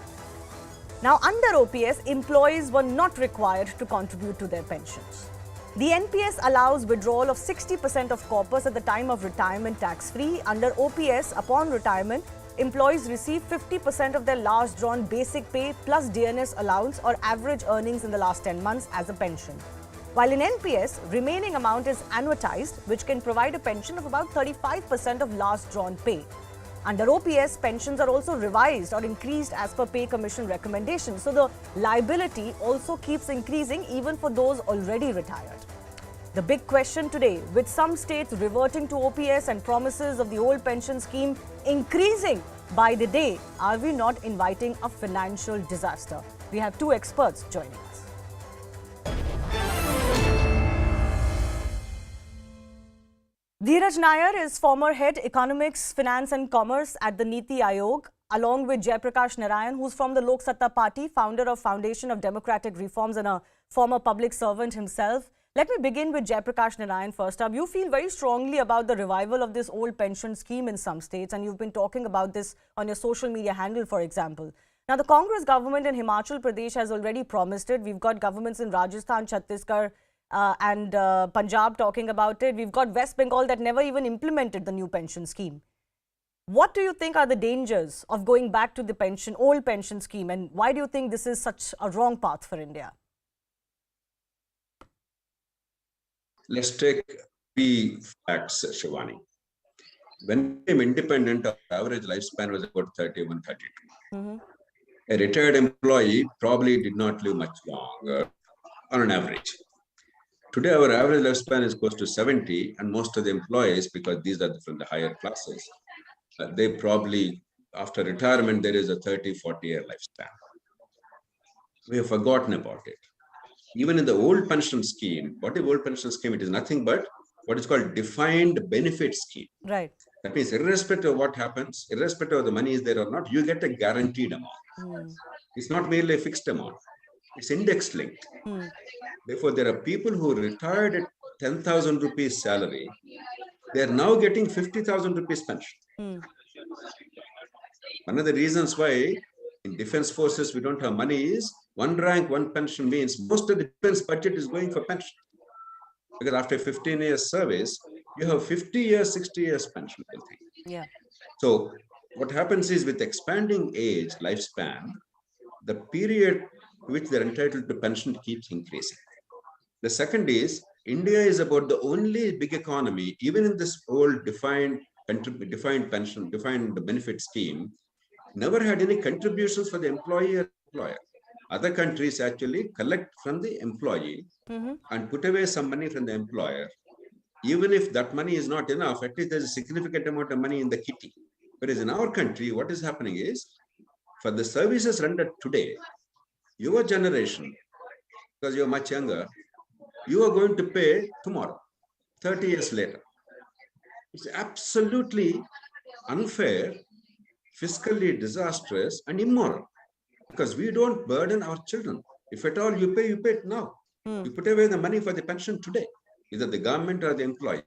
Now, under OPS, employees were not required to contribute to their pensions. The NPS allows withdrawal of 60% of corpus at the time of retirement tax-free. Under OPS, upon retirement, employees receive 50% of their last drawn basic pay plus DNS allowance or average earnings in the last 10 months as a pension. While in NPS, remaining amount is annuitized, which can provide a pension of about 35% of last drawn pay. Under OPS, pensions are also revised or increased as per pay commission recommendations. So the liability also keeps increasing even for those already retired. The big question today, with some states reverting to OPS and promises of the old pension scheme increasing by the day, are we not inviting a financial disaster? We have two experts joining us. Dheeraj Nair is former head Economics, Finance and Commerce at the Niti Aayog, along with Jaiprakash Narayan, who's from the Lok Satta Party, founder of Foundation of Democratic Reforms and a former public servant himself. Let me begin with Jaiprakash Narayan first up. You feel very strongly about the revival of this old pension scheme in some states, and you've been talking about this on your social media handle, for example. Now, the Congress government in Himachal Pradesh has already promised it. We've got governments in Rajasthan, Chhattisgarh, and Punjab talking about it. We've got West Bengal that never even implemented the new pension scheme. What do you think are the dangers of going back to the old pension scheme, and why do you think this is such a wrong path for India? Let's take three facts, Shivani. When we became independent, our average lifespan was about 31, 32. A retired employee probably did not live much longer on an average. Today, our average lifespan is close to 70, and most of the employees, because these are from the higher classes, they probably, after retirement, there is a 30, 40-year lifespan. We have forgotten about it. Even in the old pension scheme, what is old pension scheme? It is nothing but what is called defined benefit scheme. Right. That means irrespective of what happens, irrespective of the money is there or not, you get a guaranteed amount. It's not merely a fixed amount. It's index linked. Therefore, there are people who retired at 10,000 rupees salary They are now getting 50,000 rupees pension. One of the reasons why in defense forces we don't have money is one rank, one pension means most of the defense budget is going for pension. Because after 15 years service, you have 50 years, 60 years pension. Yeah. So what happens is with expanding age, lifespan, the period which they're entitled to pension keeps increasing. The second is India is about the only big economy, even in this old defined pension, defined benefit scheme, never had any contributions for the employee or employer. Other countries actually collect from the employee and put away some money from the employer. Even if that money is not enough, at least there's a significant amount of money in the kitty. Whereas in our country, what is happening is, for the services rendered today, your generation, because you're much younger, you are going to pay tomorrow, 30 years later. It's absolutely unfair, fiscally disastrous, and immoral, because we don't burden our children. If at all you pay it now. You put away the money for the pension today, either the government or the employee.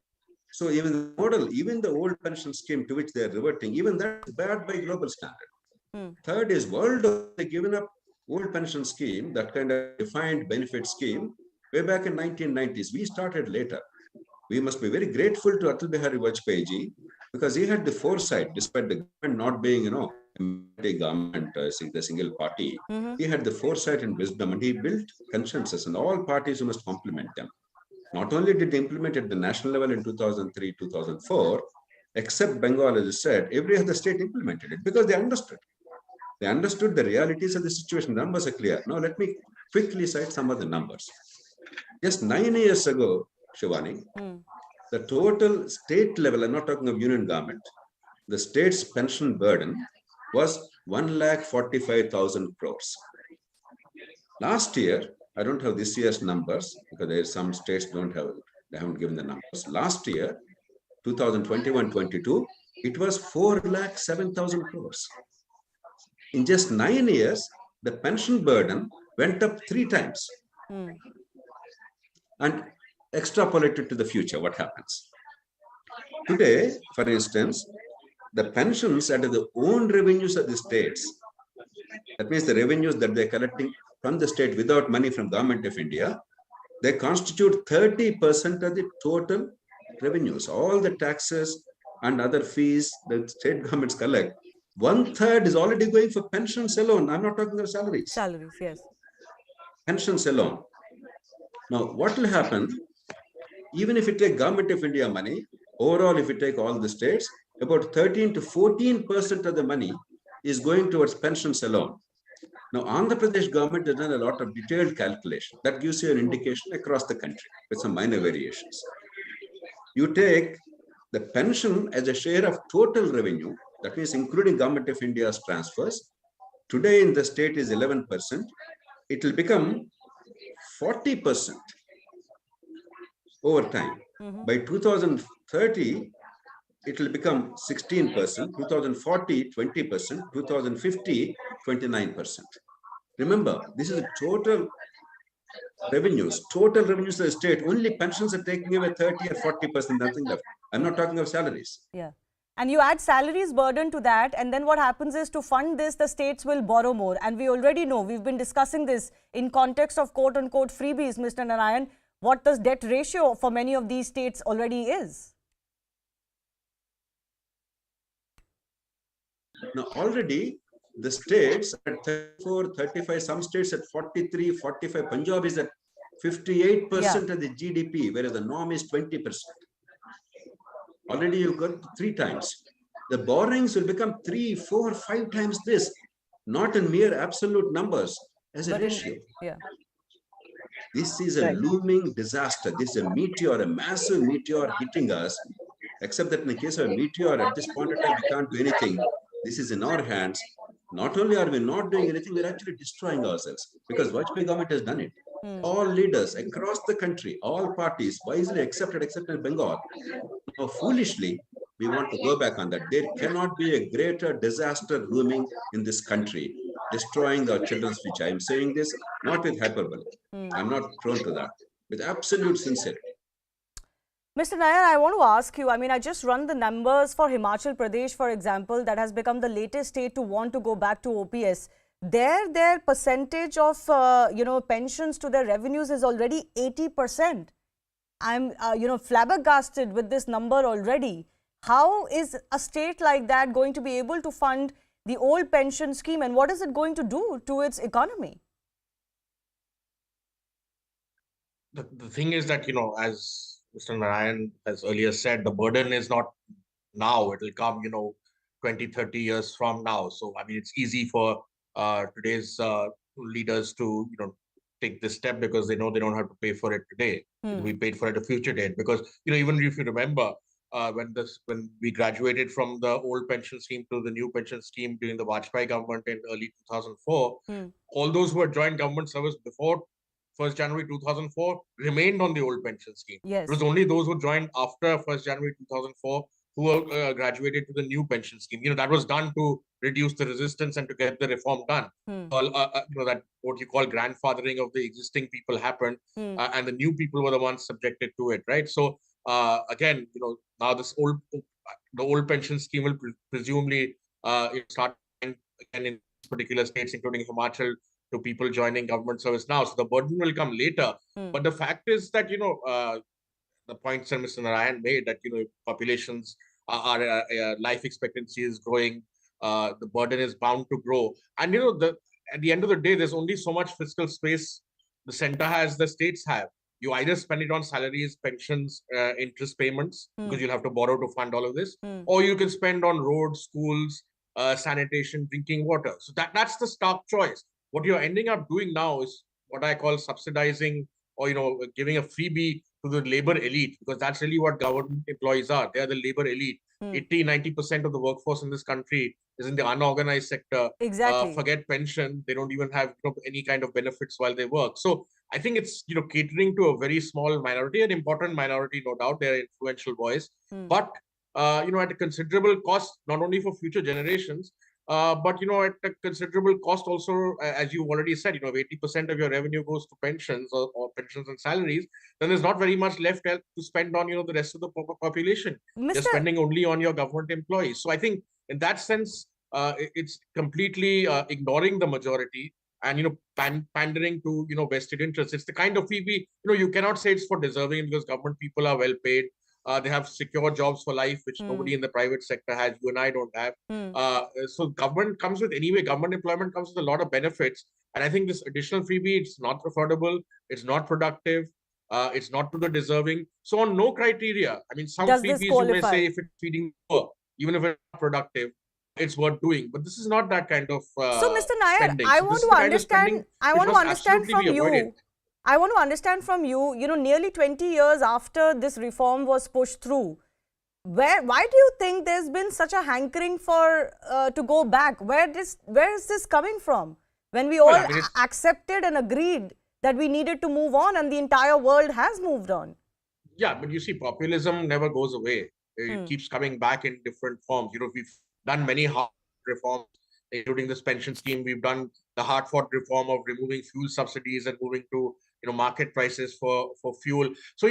So even the model, even the old pension scheme to which they are reverting, even that is bad by global standard. Third is world, they given up old pension scheme, that kind of defined benefit scheme, way back in 1990s. We started later. We must be very grateful to Atal Bihari Vajpayee because he had the foresight, despite the government not being, a government, the single party. He had the foresight and wisdom, and he built consensus, and all parties must complement them. Not only did they implement at the national level in 2003, 2004, except Bengal, as I said, every other state implemented it because they understood. They understood the realities of the situation. Numbers are clear. Now, let me quickly cite some of the numbers. Just 9 years ago, Shivani, the total state level, I'm not talking of union government, the state's pension burden was 1,45,000 crores. Last year, I don't have this year's numbers because there are some states they haven't given the numbers. Last year, 2021-22, it was 4,07,000 crores. In just 9 years, the pension burden went up 3 times. And extrapolated to the future, what happens? Today, for instance, the pensions under the own revenues of the states, that means the revenues that they're collecting from the state without money from government of India, they constitute 30% of the total revenues. All the taxes and other fees that state governments collect, 1/3 is already going for pensions alone. I'm not talking about salaries. Salaries, yes. Pensions alone. Now, what will happen, even if you take government of India money, overall, if you take all the states, about 13 to 14% of the money is going towards pensions alone. Now, Andhra Pradesh government has done a lot of detailed calculation. That gives you an indication across the country with some minor variations. You take the pension as a share of total revenue, that means including government of India's transfers. Today in the state is 11%. It will become 40% over time. By 2030, it will become 16%, 2040, 20%, 2050, 29%. Remember, this is total revenues of the state. Only pensions are taking away 30 or 40%, nothing left. I'm not talking of salaries. Yeah. And you add salaries burden to that, and then what happens is to fund this, the states will borrow more. And we already know, we've been discussing this in context of quote-unquote freebies, Mr. Narayan, what the debt ratio for many of these states already is. Now, already the states at 34, 35, some states at 43, 45, Punjab is at 58% of the GDP, whereas the norm is 20%. Already you've got 3 times. The borrowings will become 3, 4, 5 times this, not in mere absolute numbers, as a ratio. This is a looming disaster. This is a meteor, a massive meteor hitting us, except that in the case of a meteor, at this point in time, we can't do anything. This is in our hands. Not only are we not doing anything, we're actually destroying ourselves because Vajpayee government has done it. All leaders across the country, all parties, wisely accepted, except in Bengal. Now, foolishly, we want to go back on that. There cannot be a greater disaster looming in this country, destroying our children's future. I am saying this not with hyperbole. I'm not prone to that. With absolute sincerity. Mr. Nair, I want to ask you, I mean, I just run the numbers for Himachal Pradesh, for example, that has become the latest state to want to go back to OPS. Their percentage of, pensions to their revenues is already 80%. I'm, flabbergasted with this number already. How is a state like that going to be able to fund the old pension scheme, and what is it going to do to its economy? The thing is that, as Mr. Narayan has earlier said, the burden is not now. It will come, 20, 30 years from now. So, I mean, it's easy for today's leaders to, take this step because they know they don't have to pay for it today. It will be paid for at a future date. Because, even if you remember, when we graduated from the old pension scheme to the new pension scheme during the Vajpayee government in early 2004, all those who had joined government service before 1st January 2004 remained on the old pension scheme. Yes. It was only those who joined after 1st January 2004 who were graduated to the new pension scheme. That was done to reduce the resistance and to get the reform done. That what you call grandfathering of the existing people happened, and the new people were the ones subjected to it, right? So again, now the old pension scheme will presumably start again in particular states, including Himachal, to people joining government service now. So the burden will come later. But the fact is that, the points that Mr. Narayan made, that, populations are life expectancy is growing, the burden is bound to grow. And, at the end of the day, there's only so much fiscal space the center has, the states have. You either spend it on salaries, pensions, interest payments, because you'll have to borrow to fund all of this, or you can spend on roads, schools, sanitation, drinking water. So that's the stark choice. What you're ending up doing now is what I call subsidizing, or giving a freebie to the labor elite, because that's really what government employees are. They are the labor elite. 80-90% of the workforce in this country is in the unorganized sector. Exactly. Forget pension, they don't even have any kind of benefits while they work. So I think it's catering to a very small minority, an important minority, no doubt. They're an influential voice, but at a considerable cost, not only for future generations, but at a considerable cost also, as you already said, if 80% of your revenue goes to pensions or pensions and salaries, then there's not very much left to spend on the rest of the population. You're spending only on your government employees. So I think in that sense, it's completely ignoring the majority and pandering to vested interests. It's the kind of fee you cannot say it's for deserving, because government people are well paid. They have secure jobs for life, which nobody in the private sector has. You and I don't have. So government employment comes with a lot of benefits. And I think this additional freebie, it's not affordable, it's not productive, it's not to the deserving. So on no criteria, I mean, some freebies you may say, if it's feeding poor, even if it's not productive, it's worth doing. But this is not that kind of so, Mr. Nair, spending. I want to understand from you. I want to understand from you, nearly 20 years after this reform was pushed through, why do you think there's been such a hankering for to go back? Where is this coming from? When we all accepted and agreed that we needed to move on, and the entire world has moved on. Yeah, but you see, populism never goes away. It keeps coming back in different forms. We've done many hard reforms, including this pension scheme. We've done the hard-fought reform of removing fuel subsidies and moving to market prices for fuel. So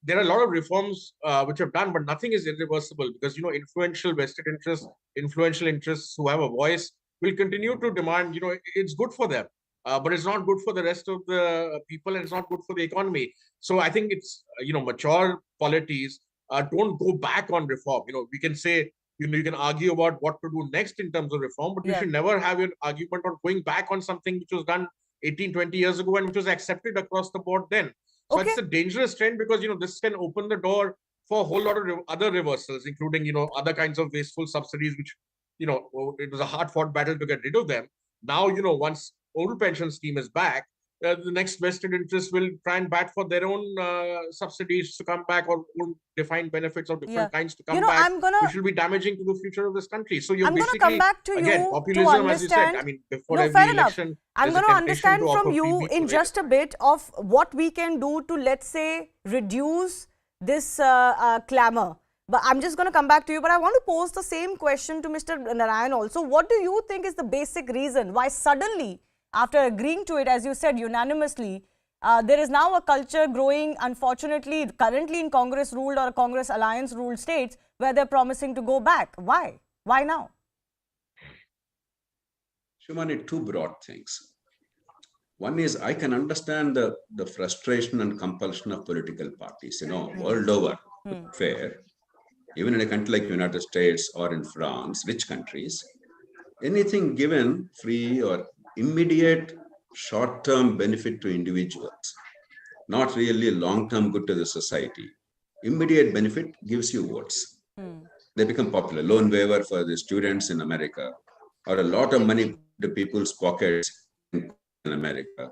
there are a lot of reforms which have done, but nothing is irreversible, because influential vested interests, influential interests who have a voice will continue to demand. It's good for them, but it's not good for the rest of the people, and it's not good for the economy. So I think it's mature polities don't go back on reform. We can say you can argue about what to do next in terms of reform, but you should never have an argument on going back on something which was done 18-20 years ago and which was accepted across the board then. So it's a dangerous trend, because this can open the door for a whole lot of other reversals, including other kinds of wasteful subsidies, which it was a hard-fought battle to get rid of them. Now once old pension scheme is back, the next vested interest will try and bat for their own subsidies to come back, or defined benefits of different kinds to come back, which will be damaging to the future of this country. So you're basically, come back to again, you populism, to as you said, I mean, before every election, I'm going to understand from you in just a bit of what we can do to, let's say, reduce this clamor. But I'm just going to come back to you. But I want to pose the same question to Mr. Narayan also. What do you think is the basic reason why suddenly, after agreeing to it, as you said, unanimously, There is now a culture growing, unfortunately, currently in Congress ruled or Congress alliance ruled states where they're promising to go back. Why? Why now? Shumani, two broad things. One is I can understand the frustration and compulsion of political parties, world over, fair. Even in a country like United States or in France, rich countries, anything given free or immediate short-term benefit to individuals, not really long-term good to the society. Immediate benefit gives you votes. They become popular. Loan waiver for the students in America, or a lot of money to people's pockets in America.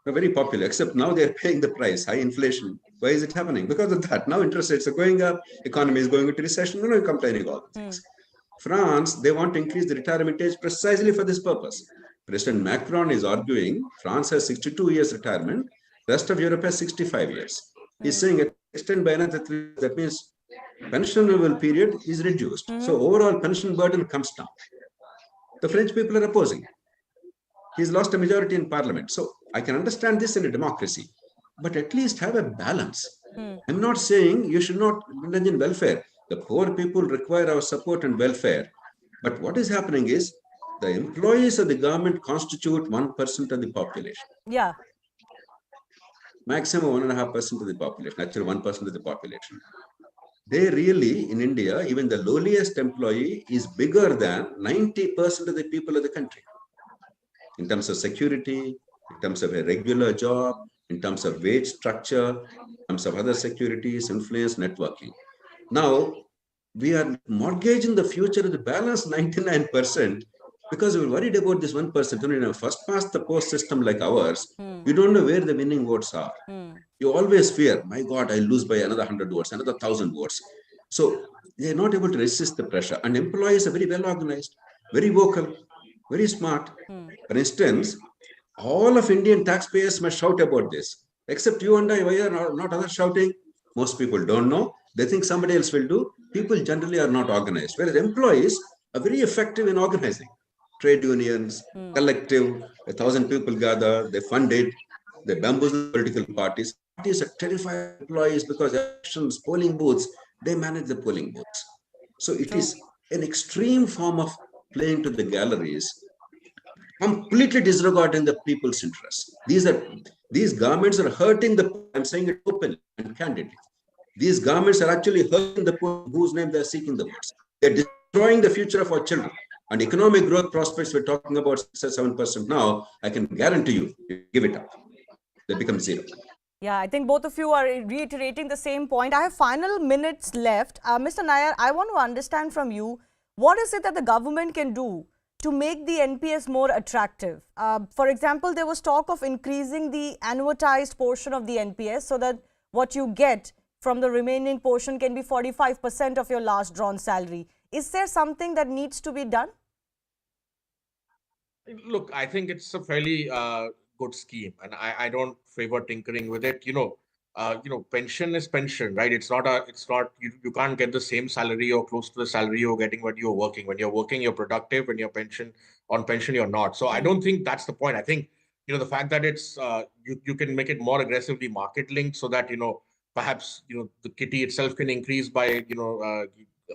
They're very popular, except now they're paying the price, high inflation. Why is it happening? Because of that. Now interest rates are going up, economy is going into recession. You're complaining all the things. France, they want to increase the retirement age precisely for this purpose. President Macron is arguing France has 62 years retirement, rest of Europe has 65 years. He's saying extend by another 3 years. That means pensionable period is reduced. So overall pension burden comes down. The French people are opposing. He's lost a majority in parliament. So I can understand this in a democracy, but at least have a balance. I'm not saying you should not indulge in welfare. The poor people require our support and welfare. But what is happening is the employees of the government constitute 1% of the population. Yeah. Maximum 1.5% of the population, actually 1% of the population. They really, in India, even the lowliest employee is bigger than 90% of the people of the country. In terms of security, in terms of a regular job, in terms of wage structure, in terms of other securities, influence, networking. Now, we are mortgaging the future of the balance 99% because we're worried about this 1%. In a first past the post system like ours, you don't know where the winning votes are. You always fear, my God, I lose by another 100 votes, another 1,000 votes. So they're not able to resist the pressure. And employees are very well organized, very vocal, very smart. For instance, all of Indian taxpayers must shout about this, except you and I. Why are not others shouting? Most people don't know. They think somebody else will do. People generally are not organized, whereas employees are very effective in organizing. Trade unions, collective, 1,000 people gather, they fund it, they bamboozle political parties. Parties are terrified employees because elections, polling booths, they manage the polling booths. So it is an extreme form of playing to the galleries, completely disregarding the people's interests. These governments are hurting the poor. I'm saying it openly and candidly. These governments are actually hurting the poor whose name they're seeking the votes. They're destroying the future of our children. And economic growth prospects, we're talking about 6 or 7% now. I can guarantee you, give it up. They become zero. Yeah, I think both of you are reiterating the same point. I have final minutes left. Mr. Nair, I want to understand from you, what is it that the government can do to make the NPS more attractive? For example, there was talk of increasing the annuitized portion of the NPS so that what you get from the remaining portion can be 45% of your last drawn salary. Is there something that needs to be done? Look, I think it's a fairly good scheme, and I don't favor tinkering with it. Pension is pension, right? It's not you can't get the same salary or close to the salary you're getting when you're working. When you're working, you're productive. When you're on pension, you're not. So I don't think that's the point. I think, the fact that it's you can make it more aggressively market linked so that, perhaps, the kitty itself can increase by,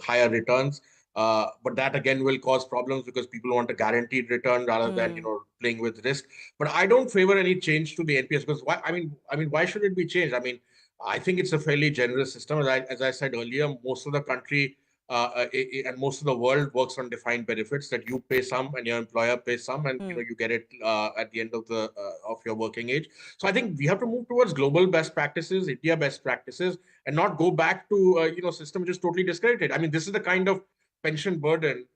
higher returns. But that again will cause problems because people want a guaranteed return rather than playing with risk. But I don't favor any change to the NPS because why? I mean, why should it be changed? I mean, I think it's a fairly generous system. As I said earlier, most of the country and most of the world works on defined benefits that you pay some and your employer pays some, and you get it at the end of your working age. So I think we have to move towards global best practices, India best practices, and not go back to system which is totally discredited. I mean, this is the kind of pension burden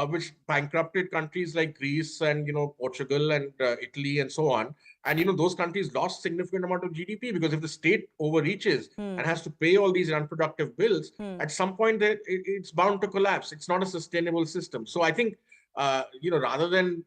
which bankrupted countries like Greece and Portugal and Italy and so on. And those countries lost significant amount of GDP because if the state overreaches and has to pay all these unproductive bills, at some point it's bound to collapse. It's not a sustainable system. So I think rather than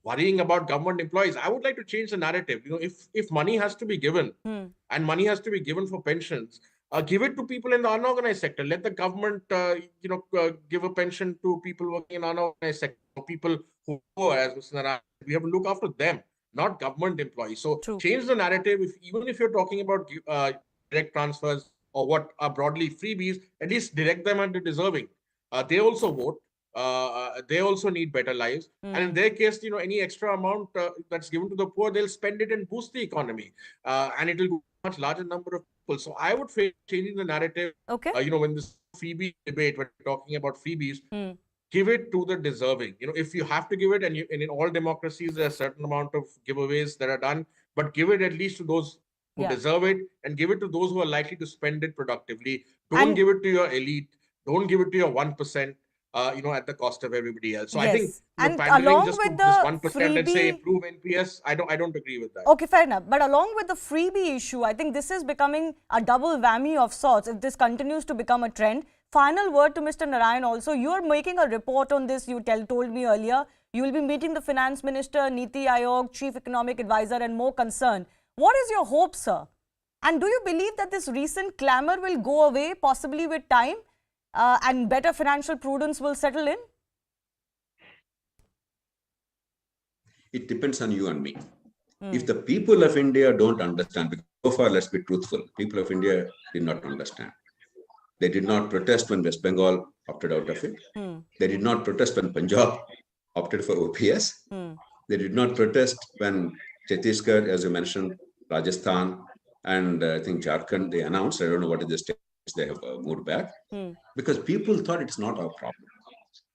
worrying about government employees, I would like to change the narrative. If money has to be given and money has to be given for pensions, give it to people in the unorganized sector. Let the government, give a pension to people working in unorganized sector, people who are, as Mr. Narayan, we have to look after them. not government employees. So change the narrative. Even if you're talking about direct transfers or what are broadly freebies, at least direct them at the deserving. They also vote. They also need better lives. And in their case, any extra amount that's given to the poor, they'll spend it and boost the economy. And it will go to a much larger number of people. So I would say changing the narrative. Okay. When this freebie debate, when we're talking about freebies, give it to the deserving. If you have to give it, and in all democracies, there are a certain amount of giveaways that are done, but give it at least to those who deserve it, and give it to those who are likely to spend it productively. Don't give it to your elite. Don't give it to your 1%. At the cost of everybody else. So I think pandering just to this 1% and say improve NPS, I don't agree with that. Okay, fair enough. But along with the freebie issue, I think this is becoming a double whammy of sorts if this continues to become a trend. Final word to Mr. Narayan also. You are making a report on this. You told me earlier. You will be meeting the Finance Minister, Niti Aayog, Chief Economic Advisor and more concerned. What is your hope, sir? And do you believe that this recent clamour will go away possibly with time? And better financial prudence will settle in? It depends on you and me. If the people of India don't understand, because so far, let's be truthful, people of India did not understand. They did not protest when West Bengal opted out of it. They did not protest when Punjab opted for OPS. They did not protest when Chhattisgarh, as you mentioned, Rajasthan, and I think Jharkhand, they announced, I don't know what is the state, they have moved back, because people thought it's not our problem.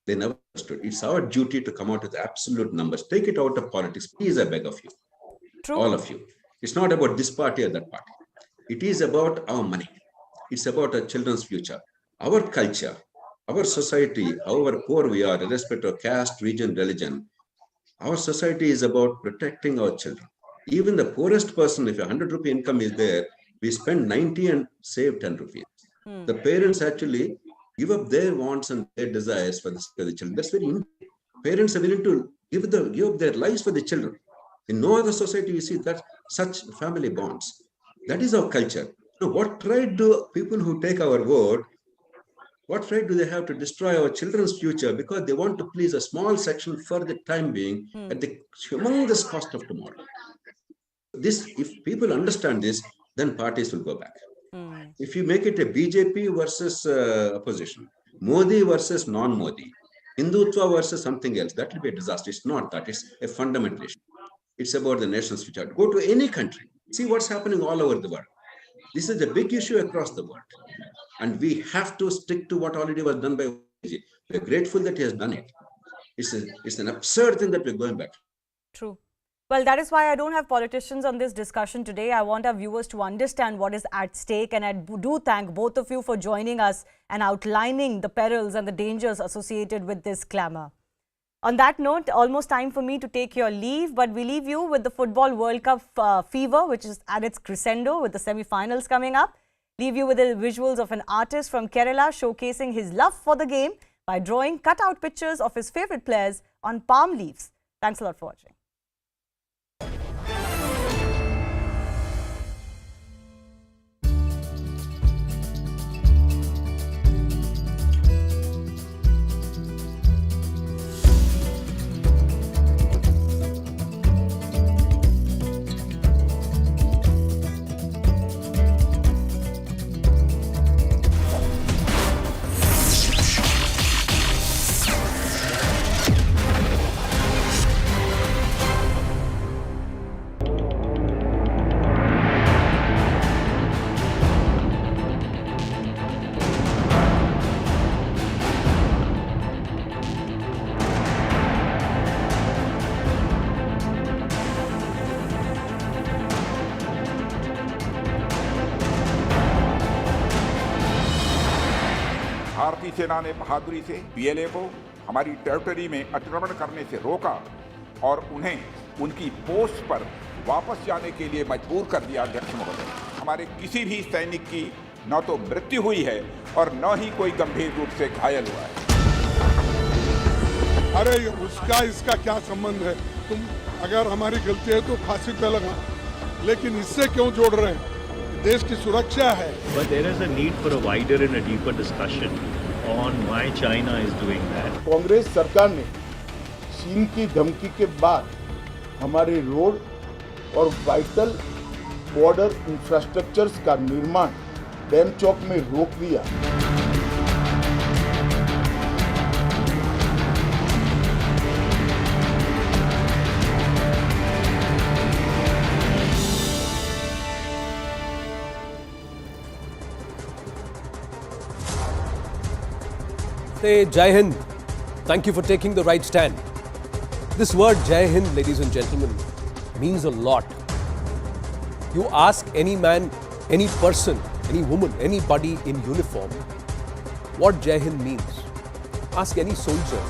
They never understood. It's our duty to come out with absolute numbers. Take it out of politics. Please, I beg of you. All of you. It's not about this party or that party. It is about our money. It's about our children's future, our culture, our society, however poor we are, irrespective of caste, region, religion. Our society is about protecting our children. Even the poorest person, if a 100 rupee income is there, we spend 90 and save 10 rupees. The parents actually give up their wants and their desires for the children. That's very important. Parents are willing to give up their lives for the children. In no other society you see that such family bonds. That is our culture. Now, what right do people who take our vote, what right do they have to destroy our children's future because they want to please a small section for the time being at the humongous cost of tomorrow? If people understand this, then parties will go back. If you make it a BJP versus opposition, Modi versus non-Modi, Hindutva versus something else, that will be a disaster. It's not that. It's a fundamental issue. It's about the nation's future. Go to any country. See what's happening all over the world. This is a big issue across the world. And we have to stick to what already was done by Modi. We're grateful that he has done it. It's an absurd thing that we're going back. True. Well, that is why I don't have politicians on this discussion today. I want our viewers to understand what is at stake. And I do thank both of you for joining us and outlining the perils and the dangers associated with this clamour. On that note, almost time for me to take your leave. But we leave you with the Football World Cup fever, which is at its crescendo with the semi-finals coming up. Leave you with the visuals of an artist from Kerala showcasing his love for the game by drawing cut-out pictures of his favourite players on palm leaves. Thanks a lot for watching. भारतीय सेना ने बहादुरी से PLA को हमारी territory में अतिक्रमण करने से रोका और उन्हें उनकी पोस्ट पर वापस जाने के लिए मजबूर कर दिया। अध्यक्ष महोदय, हमारे किसी भी सैनिक की न तो मृत्यु हुई है और न ही कोई गंभीर रूप से घायल हुआ है। अरे उसका इसका क्या संबंध है? तुम अगर हमारी गलती है तो फांसी पे लगा, लेकिन इससे क्यों जोड़ रहे हैं? देश की सुरक्षा है। But there is a need for a wider and a deeper discussion on why China is doing that. Congress सरकार ने चीन की धमकी के बाद हमारे रोड और वाइटल बॉर्डर इंफ्रास्ट्रक्चर्स का निर्माण डैम चौक में रोक दिया। Say Jai Hind. Thank you for taking the right stand. This word Jai Hind, ladies and gentlemen, means a lot. You ask any man, any person, any woman, anybody in uniform what Jai Hind means. Ask any soldier.